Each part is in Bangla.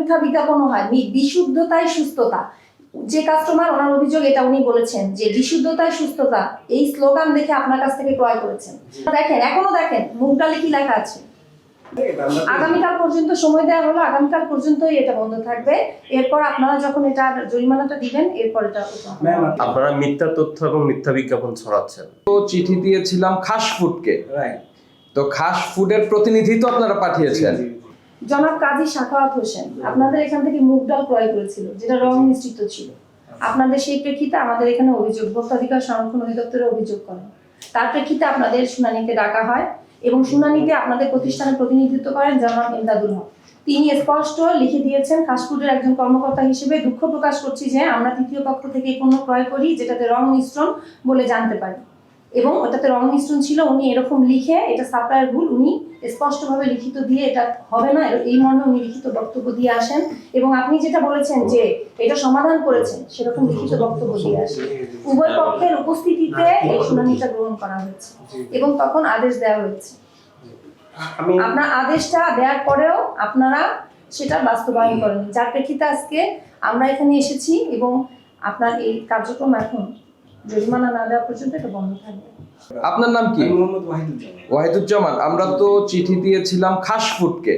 মিথ্যা বিজ্ঞাপনও হয়। বিশুদ্ধতাই সুস্থতা। যে কাস্টমার ওনার অভিযোগ এটা উনি বলেছেন যে বিশুদ্ধতাই সুস্থতা এই স্লোগান দেখে আপনার কাছ থেকে ক্রয় করেছেন। দেখেন, এখনো দেখেন মুখ ডালে কি লেখা আছে। আগামীকাল পর্যন্ত সময় দেওয়া হলো, আগামীকাল পর্যন্তই এটা বন্ধ থাকবে। এরপর আপনারা যখন এটা জরিমানাটা দিবেন এরপর এটা আপনারা মিথ্যা তথ্য এবং মিথ্যা বিজ্ঞাপন ছড়াচ্ছেন। তো চিঠি দিয়েছিলাম খাস ফুডকে, তো খাস ফুডের প্রতিনিধি তো আপনারা পাঠিয়েছেন। জনাব কাজী সাখাওয়াত হোসেন আপনাদের এখান থেকে মুগ ডাল ক্রয় করেছিল যেটা রং মিশ্রিত ছিল। আপনাদের সেই প্রেক্ষিতে আমাদের এখানে অভিযোগ ভোক্তাধিকার সংরক্ষণ অধিদপ্তরে অভিযোগ করেন। তার প্রেক্ষিতে আপনাদের শুনানিতে ডাকা হয় এবং শুনানিতে আপনাদের প্রতিষ্ঠানের প্রতিনিধিত্ব করেন জনাব ইমদাদুল হক। তিনি স্পষ্ট লিখে দিয়েছেন, ফাস্টফুডের একজন কর্মকর্তা হিসেবে দুঃখ প্রকাশ করছি যে আমরা তৃতীয় পক্ষ থেকে পণ্য ক্রয় করি যেটাতে রং মিশ্রণ বলে জানতে পারি এবং ওটাতে রং মিশ্রণ ছিল। উনি এরকম লিখে এটা সাপ্লায়ার ভুল, উনি স্পষ্টভাবে লিখিত দিয়ে এটা হবে না এই মর্মে উনি লিখিত বক্তব্য দিয়ে আসেন এবং আপনি যেটা বলেছেন যে এটা সমাধান করেছেন সেরকম লিখিত বক্তব্য দিয়ে আসেন। উভয় পক্ষের উপস্থিতিতে এই শুনানিটা গ্রহণ করা হয়েছে এবং তখন আদেশ দেওয়া হয়েছে। আপনার আদেশটা দেওয়ার পরেও আপনারা সেটা বাস্তবায়ন করেন, যার প্রেক্ষিতে আজকে আমরা এখানে এসেছি এবং আপনার এই কার্যক্রম এখন জরিমানা না দেওয়া পর্যন্ত এটা বন্ধ থাকবে। আপনার নাম কি? ওয়াহিদুজ্জামান। আমরা তো চিঠি দিয়েছিলাম খাস ফুডকে,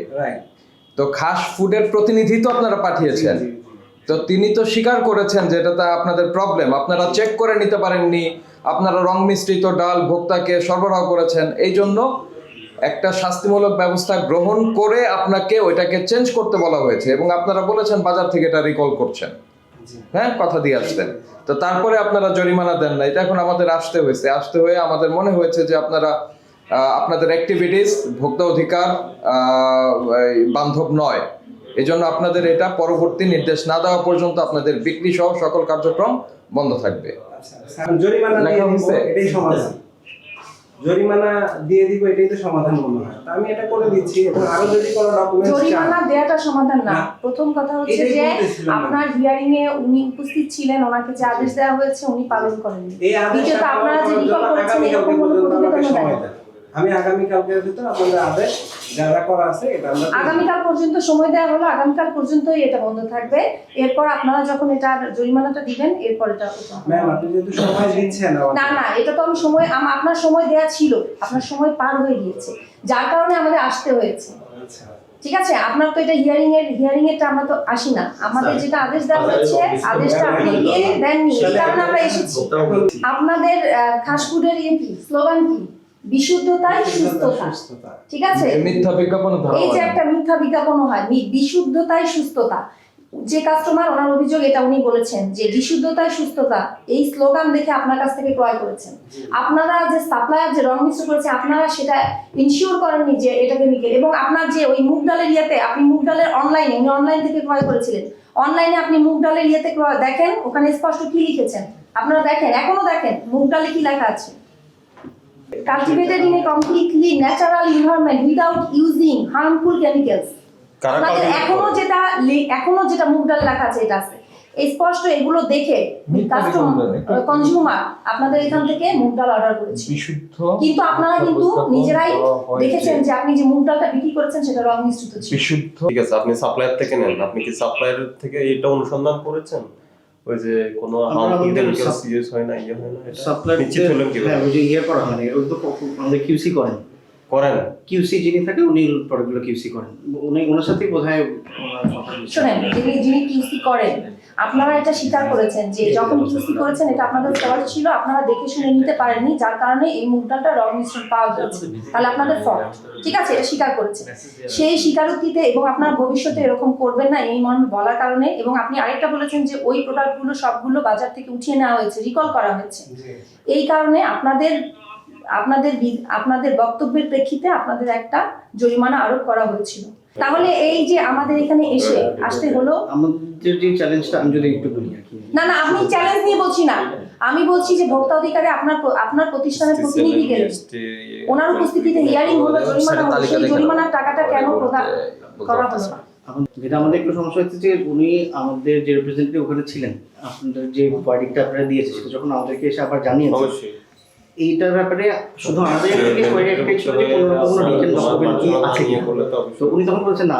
তো খাস ফুডের প্রতিনিধি তো আপনারা পাঠিয়েছেন। তো তিনি তো স্বীকার করেছেন যে এটা আপনাদের প্রবলেম, আপনারা চেক করে নিতে পারেননি, আপনারা রং মিশ্রিত ডাল ভোক্তাকে সরবরাহ করেছেন, এই জন্য একটা শাস্তিমূলক ব্যবস্থা গ্রহণ করে আপনাকে ওইটাকে চেঞ্জ করতে বলা হয়েছে এবং আপনারা বলেছেন বাজার থেকে এটা রিকল করছেন। হ্যাঁ, কথা দিয়ে আসতেন। তো তারপরে আপনারা জরিমানা দেন না, এটা এখন আমাদের আসতে হয়ে আমাদের মনে হয়েছে যে আপনাদের অ্যাক্টিভিটিস ভোক্তা অধিকার বান্ধব নয়। এই জন্য আপনাদের এটা পরবর্তী নির্দেশ না দেওয়া পর্যন্ত আপনাদের বিক্রি সহ সকল কার্যক্রম বন্ধ থাকবে। জরিমানা দিয়ে দিব, এটাই তো সমাধান মনে হয়। আমি এটা করে দিচ্ছি এবং আরো যদি কোনো ডকুমেন্টস জরিমানা দেওয়াটা সমাধান না। প্রথম কথা হচ্ছে যে আপনার হিয়ারিং এ উনি উপস্থিত ছিলেন, ওনাকে যে আদেশ দেওয়া হয়েছে উনি পালন করেননি। দ্বিতীয়ত আপনারা যে রিকল করেছেন এরকম কোনো প্রতিবেদন দেন। আমি আগামী কালকের ভিতর আপনাদের আদেশ যারা করা আছে এটা আমরা আগামীকাল পর্যন্ত সময় দেওয়া হলো, আগামীকাল পর্যন্তই এটা বন্ধ থাকবে। এরপর আপনারা যখন এটা জরিমানাটা দিবেন এরপর এটা ম্যাম আপনি যেহেতু সময় দিচ্ছেন না এটা তো আমি সময় আপনার সময় দেয়া ছিল, আপনার সময় পার হয়ে গিয়েছে যার কারণে আমাদের আসতে হয়েছে। ঠিক আছে, আপনার তো এটা হিয়ারিং এরটা আমরা তো আসি না, আমাদের যেটা আদেশ দেওয়া হচ্ছে আদেশটা আপনি দিয়ে দেননি, এই কারণে আমরা এসেছি। আপনাদের খাস ফুডের কি স্লোগান কি? বিশুদ্ধতাই সুস্থতা। ঠিক আছে, মিথ্যা বিজ্ঞাপন এই যে একটা মিথ্যা বিজ্ঞাপনও হয়, বিশুদ্ধতাই সুস্থতা। যে কাস্টমার ওনার অভিযোগ এটা উনি বলেছেন যে বিশুদ্ধতাই সুস্থতা এই স্লোগান দেখে আপনার কাছ থেকে ক্রয় করেছেন। আপনারা যে সাপ্লায়ার যে রং মিশ্র করেছে আপনারা সেটা ইনশিওর করেননি যে এটা কেমিক্যাল। এবং আপনার যে ওই মুগ ডালের আপনি মুগ ডালের উনি অনলাইন থেকে ক্রয় করেছিলেন, অনলাইনে আপনি মুগ ডালের দেখেন ওখানে স্পষ্ট কি লিখেছেন আপনারা দেখেন, এখনো দেখেন মুগ ডালে কি লেখা আছে। Cultivated in a completely natural environment without using harmful chemicals. এখনো যেটা মুগ ডাল লেখা আছে এটা আছে স্পষ্ট। এগুলো দেখে কনজিউমার আপনাদের এখান থেকে মুগ ডাল অর্ডার করেছে বিশুদ্ধ, কিন্তু আপনারা কিন্তু নিজেরাই দেখেছেন যে আপনি যে মুগ ডালটা বিক্রি করেছেন সেটা রং মিশ্রিত ছিল বিশুদ্ধ। ঠিক আছে, আপনি সাপ্লায়ার থেকে নেন, আপনি কি সাপ্লায়ার থেকে এটা অনুসন্ধান করেছেন ওই যে কোনো হার্মফুল কেমিক্যালস ইউজ হয় না এটা সাপ্লায়ার নিশ্চিত হলেন কি? হ্যাঁ, ওই যে করা হয় না, ওই তো আমাদের কিউসি করেন কিউসি যিনি থাকে উনি প্রোডাক্টগুলো কিউসি করেন, ওনার সাথেই বোধহয় শোনেন যিনি কিউসি করেন আপনারা এটা স্বীকার করেছেন যে যখন কিউসি করেছেন এটা আপনাদের ফল্ট ছিল, আপনারা দেখে শুনে নিতে পারেননি যার কারণে এই মুগ ডালটা রং মিশ্রণ পাওয়া গেছে, তাহলে আপনাদের ফল্ট। ঠিক আছে, এটা স্বীকার করেছেন। সেই স্বীকারোক্তিতে এবং আপনার ভবিষ্যতে এরকম করবেন না এই মর্মে বলার কারণে, এবং আপনি আরেকটা বলেছেন যে ওই প্রোডাক্টগুলো সবগুলো বাজার থেকে উঠিয়ে নেওয়া হয়েছে, রিকল করা হয়েছে। এই কারণে আপনাদের বক্তব্যের প্রেক্ষিতে আপনাদের একটা জরিমানা আরোপ করা হয়েছিল। তাহলে এই যে আমাদের এখানে আসতে হলো, আমাদের যে চ্যালেঞ্জটা আমি যদি একটু বলি না আপনি চ্যালেঞ্জ নিয়ে বলছি না, আমি বলছি যে ভোক্তা অধিকারে আপনার প্রতিষ্ঠানের প্রতিনিধি গেলেন, ওনার উপস্থিতিতে হিয়ারিং হলো, জরিমানা হলো, সেই জরিমানার টাকাটা কেন প্রদান করা হলো না? যেটা আমাদের একটু সমস্যা হচ্ছে যে উনি আমাদের যে রিপ্রেজেন্টেটিভ ওখানে ছিলেন, আপনাদের যে ভার্ডিক্টটা আপনারা দিয়েছে সেটা যখন আমাদেরকে এসে আবার জানিয়েছে, এইটার ব্যাপারে শুধু আমাদের থেকে কোয়েরি ছিল যে কোনো রিটেন ডকুমেন্ট কি আছে নিয়ে করলে তো তো উনি তখন বলছেন না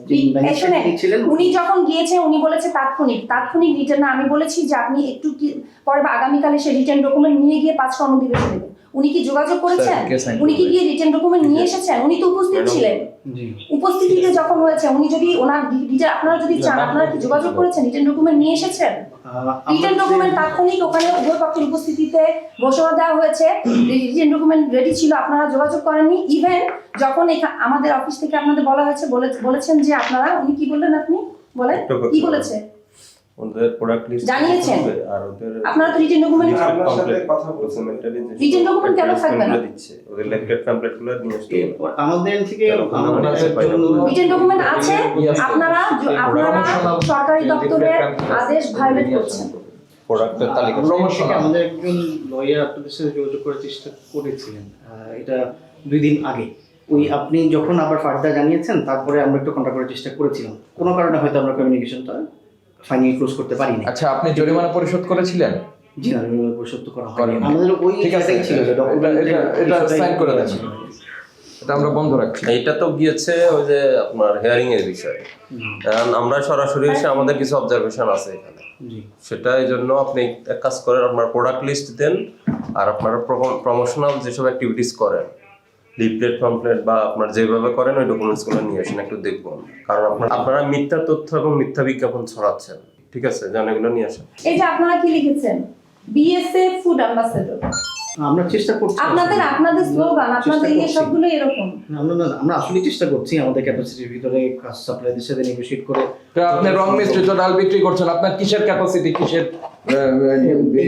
যিনি ম্যাজিস্ট্রেট ছিলেন উনি যখন গিয়েছেন উনি বলেছে তাৎক্ষণিক রিটার্ন না, আমি বলেছি যে আপনি একটু কি পরে বা আগামীকালে সেই রিটার্ন ডকুমেন্ট নিয়ে গিয়ে 5 কর্মদিবসে দেবেন। উনি কি যোগাযোগ করেছেন? উনি কি গিয়ে রিটার্ন ডকুমেন্ট নিয়ে এসেছেন? উনি তো উপস্থিত ছিলেন। উপস্থিতিতে যখন হয়েছে উনি যদি ওনার আপনারা যদি চান আপনারা কি যোগাযোগ করেছেন? রিটার্ন ডকুমেন্ট নিয়ে এসেছেন? রিটার্ন ডকুমেন্ট তাৎক্ষণিক ওখানে উভয় পক্ষের উপস্থিতিতে ঘোষণা দেওয়া হয়েছে, রিটার্ন ডকুমেন্ট রেডি ছিল, আপনারা যোগাযোগ করেননি। ইভেন যখন আমাদের অফিস থেকে আপনাদের বলা হয়েছে বলেছেন যে আপনারা, উনি কি বললেন, আপনি বলেন কি বলেছে? ওদের প্রোডাক্ট লিস্ট জানিয়েছেন আর ওদের আপনারা তো রিটার্ন ডকুমেন্ট আপনার সাথে কথা বলছি। ডকুমেন্টারি রিটেন ডকুমেন্ট কেন থাকবে না? দিচ্ছে ওদের লেফটেড টেমপ্লেটগুলো নিয়ে আসতে হবে। আমাদের থেকে রিটেন ডকুমেন্ট আছে, আপনারা সরকারি দপ্তরের আদেশ ভায়োলেট করছেন। প্রোডাক্টের তালিকা থেকে আমাদের একজন লয়ার আপনাদের সাথে যোগাযোগ করার চেষ্টা করেছিলেন এটা 2 দিন আগে। ওই আপনি যখন আবার ফার্দার জানিয়েছেন তারপরে আমরা একটু কন্টাক্ট করার চেষ্টা করেছিলাম, কোনো কারণে হয়তো আমরা কমিউনিকেশনটা ফাইনালি ক্লোজ করতে পারিনি। আচ্ছা, আপনি জরিমানা পরিশোধ করেছিলেন? জি না, পরিশোধ করা হয়নি। আমাদের ওই ঠিক আছে, ছিল যে এটা সাইন করে দেন, এটা আমরা বন্ধ রাখছি। এইটা তো গিয়েছে ওই যে আপনার হিয়ারিং এর বিষয়, কারণ আমরা সরাসরি এসে আমাদের কিছু অবজারভেশন আছে এখানে, সেটা এই জন্য আপনি এক কাজ করেন, আপনার প্রোডাক্ট লিস্ট দেন আর আপনার প্রমোশনাল যেসব অ্যাক্টিভিটিস করেন, লিফলেট পাম্পলেট বা আপনার যেভাবে করেন ওই ডকুমেন্টসগুলো নিয়ে আসেন, একটু দেখুন। কারণ আপনারা মিথ্যা তথ্য এবং মিথ্যা বিজ্ঞাপন ছড়াচ্ছেন, ঠিক আছে? যেন এগুলো নিয়ে আসেন। এই যে আপনারা কি লিখেছেন, বিএসএফ ফুড অ্যাম্বাসেডর, আমরা চেষ্টা করছি। আপনাদের স্লোগান, আপনাদের এই সবগুলো এরকম। আমরা আসলে চেষ্টা করছি আমাদের ক্যাপাসিটির ভিতরে কাজ সাপ্লাইদের সাথে নেগোশিয়েট করে। তো আপনি রং মিশ্রিত ডাল বিক্রি করছেন, আপনার কিসের ক্যাপাসিটি, কিসের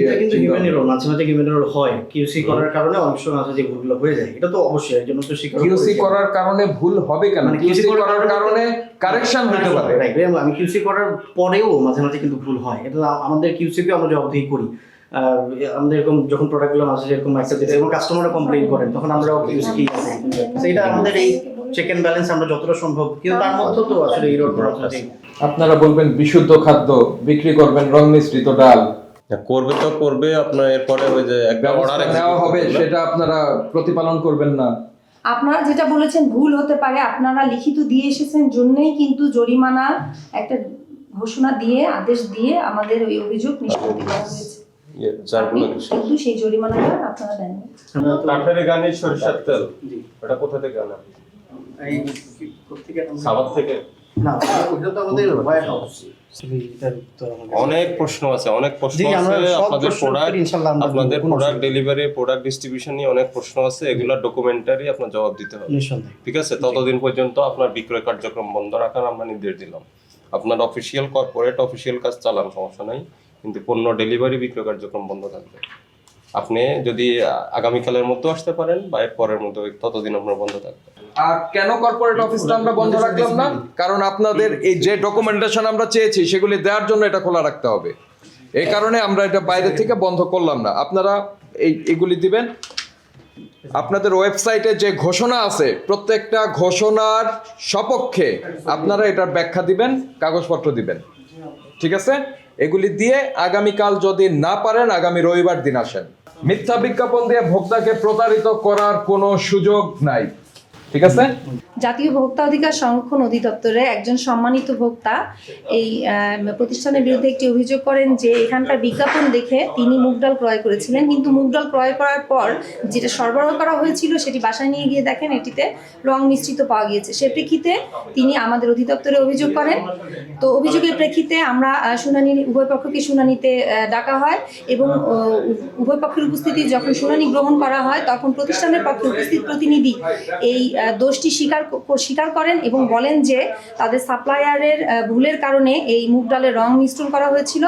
এটা কিন্তু হিউম্যান এরর, মাঝে মাঝে হিউম্যান এরর হয়, কিউসি করার কারণে অনেক সময় মাঝে যে ভুলগুলো হয়ে যায়, এটা তো অবশ্যই এর জন্য তো স্বীকার করতে কিউসি করার কারণে ভুল হবে কেন? মানে কিউসি করার কারণে কারেকশন হতে পারে, রাইট? আমি কিউসি করার পরেও মাঝে মাঝে কিন্তু ভুল হয়, এটা আমাদের কিউসিকে আমরা জবাবদিহি করি। আমাদের এরকম যখন প্রোডাক্টগুলো মাঝে এরকম একটা দিতে এবং কাস্টমাররা কমপ্লেইন করেন, তখন আমরাও কিউসি কি আছে সেইটা আমাদের এই চেক এন্ড ব্যালেন্স আমরা যতটা সম্ভব, কিন্তু তার মধ্যে তো আসলে এরর করা আছে। আপনারা বলবেন বিশুদ্ধ খাদ্য বিক্রি করবেন, রং মিশ্রিত ডাল করবে তো করবে, আপনার এরপরে ওই যে একটা অর্ডার নেওয়া হবে, সেটা আপনারা প্রতিপালন করবেন না। আপনারা যেটা বলেছেন ভুল হতে পারে, আপনারা লিখিত দিয়ে এসেছেন জন্যই কিন্তু জরিমানা একটা ঘোষণা দিয়ে আদেশ দিয়ে আমাদের ওই অভিযোগ নিষ্পত্তি করা হয়েছে, কিন্তু সেই জরিমানাটা আপনারা দেননি। কাঠের গানের সরিষার তেল, ওটা কোথা থেকে আনা? এই থেকে সাভার থেকে? না, ওটা তো আমাদের হোয়াইট হাউস। অনেক প্রশ্ন আছে, অনেক প্রশ্ন আছে আপনাদের প্রোডাক্ট ডেলিভারি, প্রোডাক্ট ডিস্ট্রিবিউশন নিয়ে অনেক প্রশ্ন আছে, এগুলা ডকুমেন্টারি আপনার জবাব দিতে হবে, ঠিক আছে? ততদিন পর্যন্ত আপনার বিক্রয় কার্যক্রম বন্ধ রাখার আমরা নির্দেশ দিলাম। আপনার অফিসিয়াল কর্পোরেট অফিসিয়াল কাজ চালান, সমস্যা নাই, কিন্তু পণ্য ডেলিভারি বিক্রয় কার্যক্রম বন্ধ থাকবে। আপনি যদি আগামীকালের মধ্যে আসতে পারেন বা এর পরের মধ্যে, ততদিন আপনার বন্ধ থাকবে। আর কেন কর্পোরেট অফিসটা আমরা বন্ধ রাখলাম না? কারণ আপনাদের এই যে ডকুমেন্টেশন আমরা চেয়েছি সেগুলি দেওয়ার জন্য এটা খোলা রাখতে হবে, এই কারণে আমরা এটা বাইরে থেকে বন্ধ করলাম না। আপনারা এগুলি দিবেন, আপনাদের ওয়েবসাইটে যে ঘোষণা আছে প্রত্যেকটা ঘোষণার সপক্ষে আপনারা এটার ব্যাখ্যা দিবেন, কাগজপত্র দিবেন, ঠিক আছে? এগুলি দিয়ে আগামীকাল যদি না পারেন আগামী রবিবার দিন আসেন। মিথ্যা বিজ্ঞাপন দিয়ে ভোক্তাকে প্রতারিত করার কোনো সুযোগ নাই, ঠিক আছে? জাতীয় ভোক্তা অধিকার সংরক্ষণ অধিদপ্তরের একজন সম্মানিত ভোক্তা এই প্রতিষ্ঠানের বিরুদ্ধে একটি অভিযোগ করেন যে এখানকার বিজ্ঞাপন দেখে তিনি মুগ ডাল ক্রয় করেছিলেন, কিন্তু মুগ ডাল ক্রয় করার পর যেটা সরবরাহ করা হয়েছিল সেটি বাসায় নিয়ে গিয়ে দেখেন এটিতে রং মিশ্রিত পাওয়া গিয়েছে। সে প্রেক্ষিতে তিনি আমাদের অধিদপ্তরে অভিযোগ করেন। তো অভিযোগের প্রেক্ষিতে আমরা উভয় পক্ষকে শুনানিতে ডাকা হয় এবং উভয় পক্ষের উপস্থিতি যখন শুনানি গ্রহণ করা হয় তখন প্রতিষ্ঠানের পক্ষে উপস্থিত প্রতিনিধি এই দোষটি স্বীকার করেন এবং বলেন যে তাদের সাপ্লায়ারের ভুলের কারণে এই মুগ ডালের রং মিশ্রণ করা হয়েছিল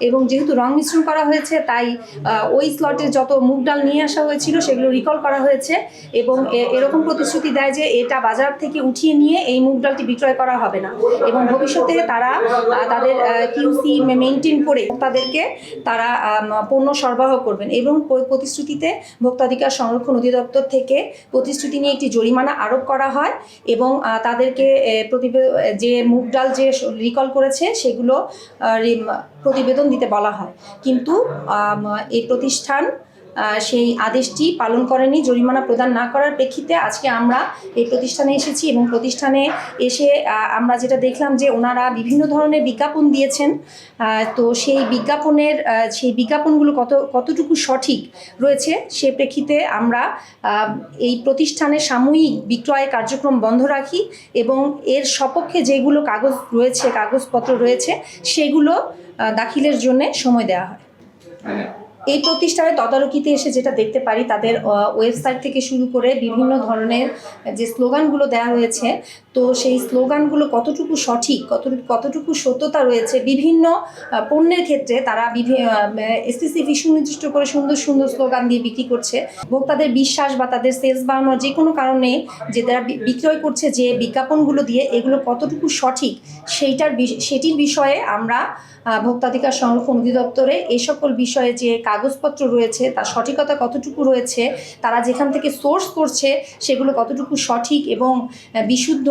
এবং যেহেতু রং মিশ্রণ করা হয়েছে তাই ওই স্লটে যত মুগ ডাল নিয়ে আসা হয়েছিল সেগুলো রিকল করা হয়েছে এবং এরকম প্রতিশ্রুতি দেয় যে এটা বাজার থেকে উঠিয়ে নিয়ে এই মুগ ডালটি বিক্রয় করা হবে না এবং ভবিষ্যতে তারা তাদের কিউসি মেইনটেইন করে তাদেরকে তারা পণ্য সরবরাহ করবেন এবং প্রতিশ্রুতিতে ভোক্তাধিকার সংরক্ষণ অধিদপ্তর থেকে প্রতিশ্রুতি নিয়ে একটি জরিমানা আরোপ করা হয় এবং তাদেরকে যে মুগ ডাল যে রিকল করেছে সেগুলো প্রতিবেদন দিতে বলা হয়। কিন্তু এই প্রতিষ্ঠান সেই আদেশটি পালন করেনি, জরিমানা প্রদান না করার প্রেক্ষিতে আজকে আমরা এই প্রতিষ্ঠানে এসেছি এবং প্রতিষ্ঠানে এসে আমরা যেটা দেখলাম যে ওনারা বিভিন্ন ধরনের বিজ্ঞাপন দিয়েছেন। তো সেই বিজ্ঞাপনগুলো কতটুকু সঠিক রয়েছে সে প্রেক্ষিতে আমরা এই প্রতিষ্ঠানের সাময়িক বিক্রয় কার্যক্রম বন্ধ রাখি এবং এর সপক্ষে যেগুলো কাগজপত্র রয়েছে সেগুলো দাখিলের জন্য সময় দেওয়া হয়। এই প্রতিষ্ঠানের তদারকিতে এসে যেটা দেখতে পারি, তাদের ওয়েবসাইট থেকে শুরু করে বিভিন্ন ধরনের যে স্লোগানগুলো দেওয়া হয়েছে, তো সেই স্লোগানগুলো কতটুকু সঠিক, কতটুকু সত্যতা রয়েছে, বিভিন্ন পণ্যের ক্ষেত্রে তারা স্পেসিফিক সুনির্দিষ্ট করে সুন্দর সুন্দর স্লোগান দিয়ে বিক্রি করছে। ভোক্তাদের বিশ্বাস বা তাদের সেলস বাড়ানোর যে কোনো কারণে যে তারা বিক্রয় করছে যে বিজ্ঞাপনগুলো দিয়ে, এগুলো কতটুকু সঠিক সেটির বিষয়ে আমরা ভোক্তাধিকার সংরক্ষণ অধিদপ্তরে এই সকল বিষয়ে যে কাগজপত্র রয়েছে তার সঠিকতা কতটুকু রয়েছে, তারা যেখান থেকে সোর্স করছে সেগুলো কতটুকু সঠিক এবং বিশুদ্ধ